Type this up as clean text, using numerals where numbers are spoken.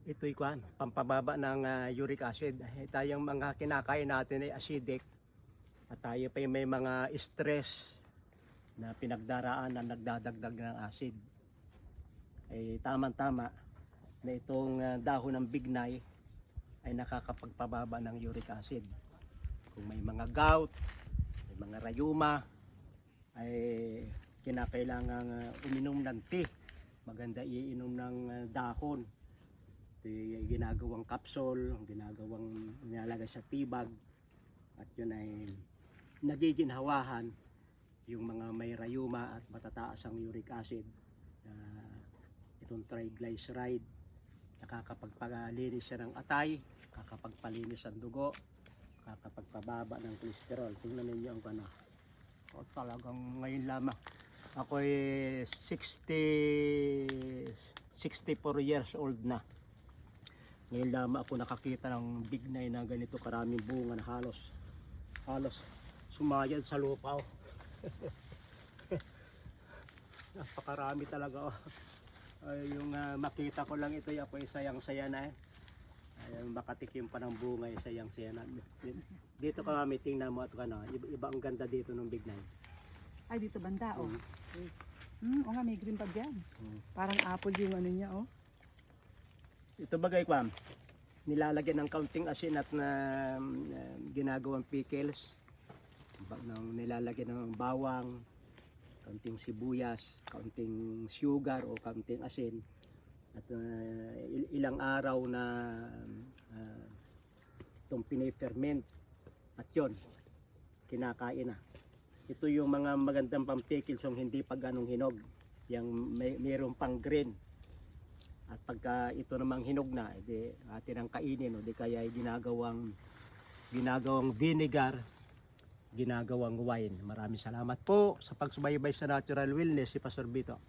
Ito'y kwan, pampababa ng uric acid. Tayong mga kinakain natin ay acidic. At tayo pa may mga stress na pinagdaraan na nagdadagdag ng acid. Ay tamang-tama na itong dahon ng bignay ay nakakapagpababa ng uric acid. Kung may mga gout, may mga rayuma, ay kinakailangan uminom ng tea. Maganda iinom ng dahon. Ginagawang capsule, ginagawang nilalagay sa tibag, at yun ay nagiginhawahan yung mga may rayuma at matataas ang uric acid. Itong triglyceride, nakakapagpalinis siya ng atay, nakakapagpalinis ang dugo, nakakapagpababa ng cholesterol. Tingnan ninyo ang kana. O, talagang ngayon lamang ako ay 64 years old na. Ngayon lamang ako nakakita ng bignay na ganito karaming bunga na halos sumayad sa lupa. Napakarami talaga. Ay, yung makita ko lang ito, ako ay sayang-saya na ay, makatikim pa ng bunga ay sayang-saya na. Dito ka kami, tingnan mo at iba ang ganda dito ng bignay. Ay, dito banda, oh. O nga, may green pa dyan. Parang apple yung ano niya, oh. Ito bagay kwam, nilalagyan ng kaunting asin at ginagawang pickles. Nilalagyan ng bawang, kaunting sibuyas, kaunting sugar o kaunting asin. At ilang araw na itong piniferment. At yon, kinakain na. Ito yung mga magandang pang-pickles yung hindi pa ganong hinog. Yung mayroong pang green. At pagka ito namang hinog na, edi atin ang kainin, o di kaya ginagawang vinegar, ginagawang wine. Maraming salamat po sa pagsubaybay sa Natural Wellness, si Pastor Vito.